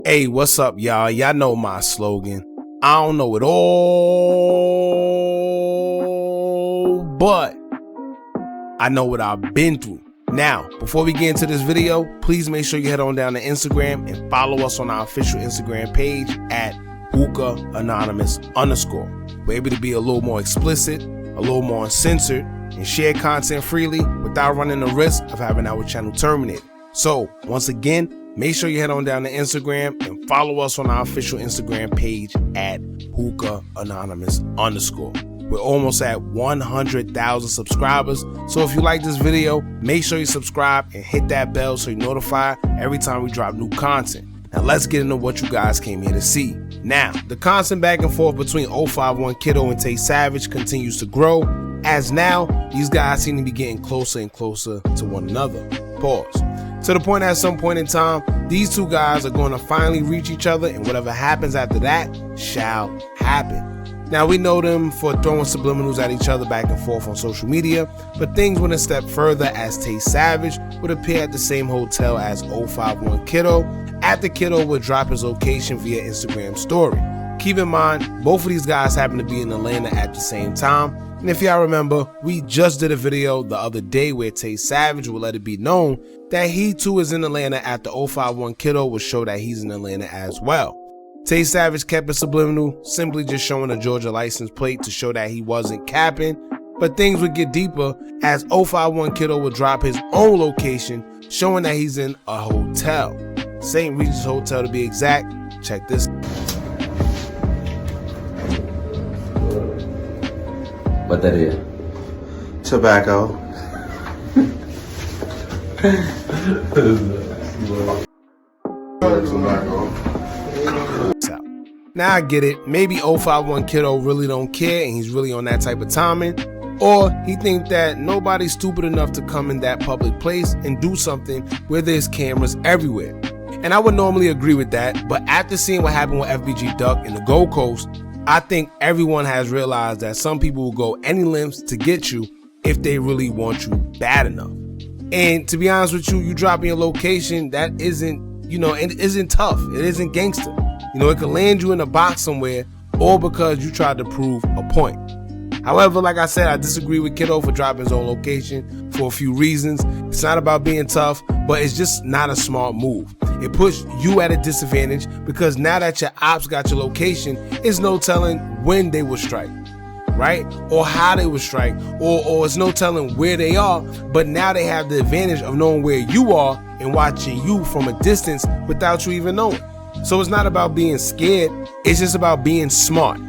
Hey, what's up, y'all? Y'all know my slogan. I don't know it all, but I know what I've been through. Now, before we get into this video, please make sure you head on down to Instagram and follow us on our official Instagram page at Hookah Anonymous _. We're able to be a little more explicit, a little more uncensored, and share content freely without running the risk of having our channel terminated. So, once again, make sure you head on down to Instagram and follow us on our official Instagram page at Hookah Anonymous _. We're almost at 100,000 subscribers. So if you like this video, make sure you subscribe and hit that bell so you're notified every time we drop new content. Now let's get into what you guys came here to see. Now, the constant back and forth between 051 Kiddo and Tay Savage continues to grow, as now these guys seem to be getting closer and closer to one another. Pause. To the point at some point in time, these two guys are going to finally reach each other, and whatever happens after that shall happen. Now, we know them for throwing subliminals at each other back and forth on social media, but things went a step further as Tay Savage would appear at the same hotel as 051 Kiddo after Kiddo would drop his location via Instagram story. Keep in mind, both of these guys happen to be in Atlanta at the same time, and if y'all remember, we just did a video the other day where Tay Savage will let it be known that he too is in Atlanta after 051 Kiddo will show that he's in Atlanta as well. Tay Savage kept it subliminal, simply just showing a Georgia license plate to show that he wasn't capping, but things would get deeper as 051 Kiddo would drop his own location, showing that he's in a hotel. St. Regis Hotel to be exact. Check this. What that is? Tobacco. Now I get it, maybe 051 Kiddo really don't care and he's really on that type of timing, or he think that nobody's stupid enough to come in that public place and do something where there's cameras everywhere. And I would normally agree with that, but after seeing what happened with FBG Duck in the Gold Coast, I think everyone has realized that some people will go any lengths to get you if they really want you bad enough. And to be honest with you, you dropping your location, that isn't, it isn't tough. It isn't gangster. It could land you in a box somewhere, or because you tried to prove a point. However, like I said, I disagree with Kiddo for dropping his own location for a few reasons. It's not about being tough, but it's just not a smart move. It puts you at a disadvantage because now that your ops got your location, it's no telling when they will strike, right? Or how they will strike, or it's no telling where they are, but now they have the advantage of knowing where you are and watching you from a distance without you even knowing. So it's not about being scared, it's just about being smart.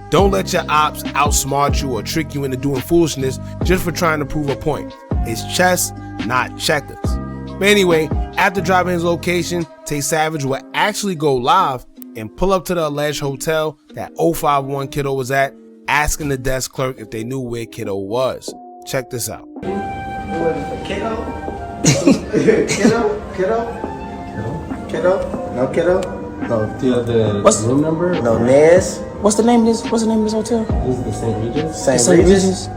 Don't let your ops outsmart you or trick you into doing foolishness just for trying to prove a point. It's chess, not checkers. But anyway, after dropping his location, Tay Savage will actually go live and pull up to the alleged hotel that 051 Kiddo was at, asking the desk clerk if they knew where Kiddo was. Check this out. Kiddo? Kiddo? No Kiddo? No. Do you have the room number? No, Nez. What's the name of this hotel? This is the St. Regis? St. Regis.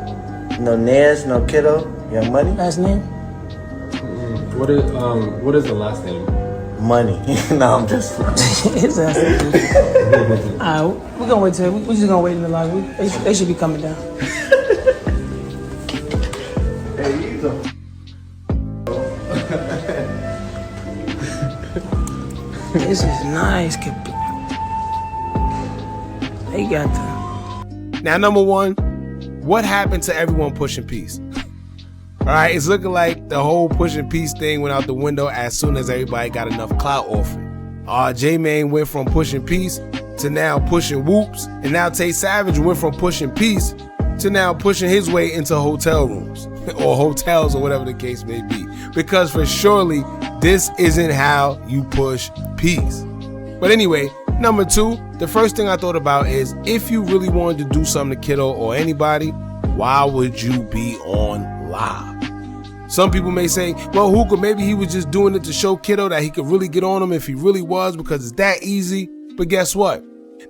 No Nez, no Kiddo. Young Money. Last name? What is the last name? Money. No, I'm just. His ass. Alright, we're gonna wait till we're just gonna wait in the lobby. They should be coming down. Hey, you go. This is nice. They got the. Now, number one, what happened to everyone pushing peace? Alright, it's looking like the whole pushing peace thing went out the window as soon as everybody got enough clout off it. J-Man went from pushing peace to now pushing whoops, and now Tay Savage went from pushing peace to now pushing his way into hotel rooms or hotels or whatever the case may be, because for surely this isn't how you push peace. But anyway, number two, the first thing I thought about is if you really wanted to do something to Kiddo or anybody, why would you be on live? Some people may say, well, Hookah, maybe he was just doing it to show Kiddo that he could really get on him if he really was, because it's that easy. But guess what?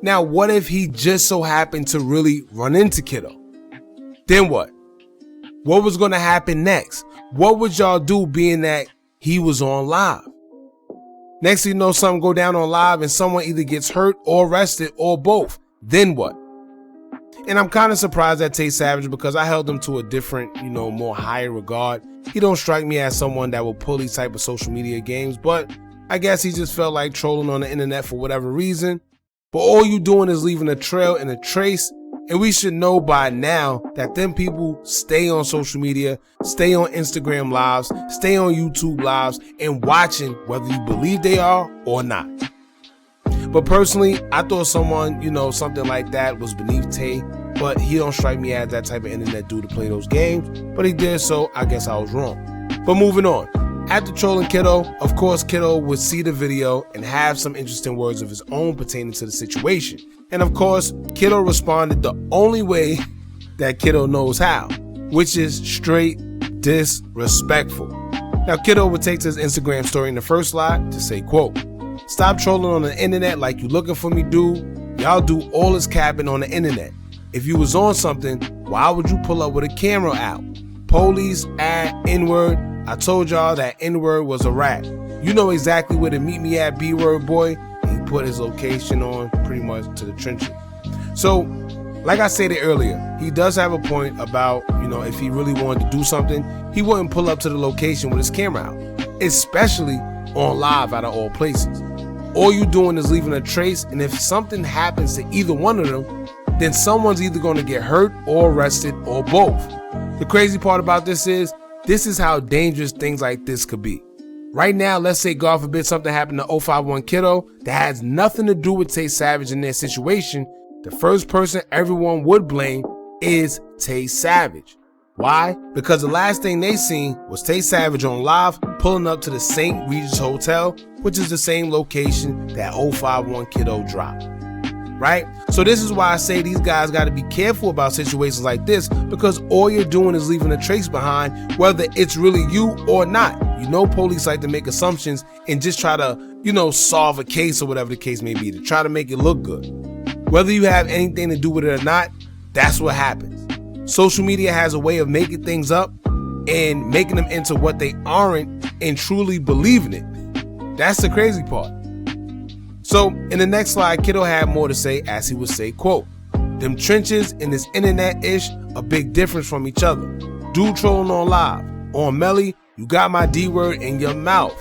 Now, what if he just so happened to really run into Kiddo? Then what? What was going to happen next? What would y'all do being that he was on live? Next thing you know, something go down on live and someone either gets hurt or arrested or both. Then what? And I'm kind of surprised at Tay Savage because I held him to a different, more higher regard. He don't strike me as someone that will pull these type of social media games, but I guess he just felt like trolling on the internet for whatever reason. But all you doing is leaving a trail and a trace, and we should know by now that them people stay on social media, stay on Instagram lives, stay on YouTube lives, and watching whether you believe they are or not. But personally, I thought someone, something like that was beneath Tay, but he don't strike me as that type of internet dude to play those games, but he did, so I guess I was wrong. But moving on. After trolling Kiddo, of course Kiddo would see the video and have some interesting words of his own pertaining to the situation. And of course, Kiddo responded the only way that Kiddo knows how, which is straight disrespectful. Now Kiddo would take to his Instagram story in the first slide to say, quote, "Stop trolling on the internet like you looking for me, dude. Y'all do all this capping on the internet. If you was on something, why would you pull up with a camera out? Police, N-word. I told y'all that N-word was a rat. You know exactly where to meet me at, B-word boy." And he put his location on pretty much to the trenches. So, like I stated earlier, he does have a point about, if he really wanted to do something, he wouldn't pull up to the location with his camera out, especially on live out of all places. All you doing is leaving a trace, and if something happens to either one of them, then someone's either going to get hurt or arrested or both. The crazy part about this is how dangerous things like this could be. Right now, let's say God forbid something happened to 051 Kiddo that has nothing to do with Tay Savage in their situation. The first person everyone would blame is Tay Savage. Why? Because the last thing they seen was Tay Savage on live pulling up to the St. Regis Hotel, which is the same location that 051 Kiddo dropped. Right? So this is why I say these guys got to be careful about situations like this, because all you're doing is leaving a trace behind, whether it's really you or not. Police like to make assumptions and just try to, solve a case or whatever the case may be, to try to make it look good. Whether you have anything to do with it or not, that's what happens. Social media has a way of making things up and making them into what they aren't and truly believing it. That's the crazy part. So in the next slide, Kiddo had more to say, as he would say, quote, "Them trenches and this internet-ish a big difference from each other. Dude trolling on live. On Melly, you got my D-word in your mouth.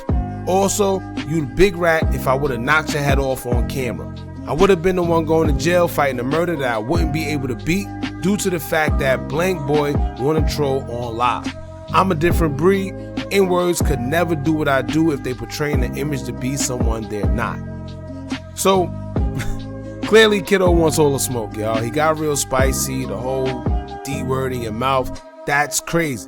Also, you the big rat if I would have knocked your head off on camera. I would have been the one going to jail fighting a murder that I wouldn't be able to beat due to the fact that blank boy want to troll on live. I'm a different breed. N-words could never do what I do if they portraying the image to be someone they're not." So, clearly Kiddo wants all the smoke, y'all. He got real spicy, the whole D-word in your mouth. That's crazy.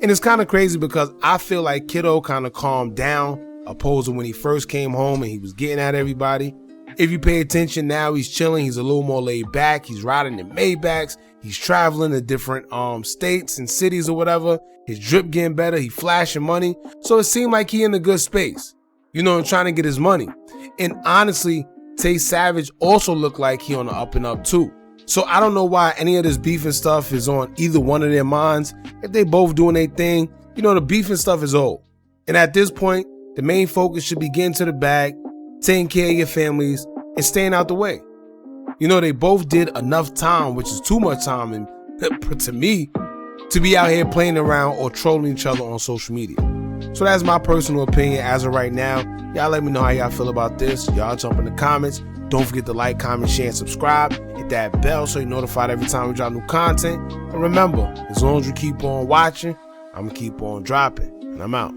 And it's kind of crazy because I feel like Kiddo kind of calmed down, opposed to when he first came home and he was getting at everybody. If you pay attention now, he's chilling. He's a little more laid back. He's riding in Maybachs. He's traveling to different states and cities or whatever. His drip getting better. He flashing money. So it seemed like he in a good space, and trying to get his money. And honestly, Tay Savage also looked like he on the up and up too. So I don't know why any of this beef and stuff is on either one of their minds. If they both doing their thing, the beef and stuff is old. And at this point, the main focus should be getting to the bag, taking care of your families, and staying out the way. They both did enough time, which is too much time, and to me, to be out here playing around or trolling each other on social media. So that's my personal opinion as of right now. Y'all let me know how y'all feel about this. Y'all jump in the comments. Don't forget to like, comment, share, and subscribe. Hit that bell so you're notified every time we drop new content. And remember, as long as you keep on watching, I'm going to keep on dropping. And I'm out.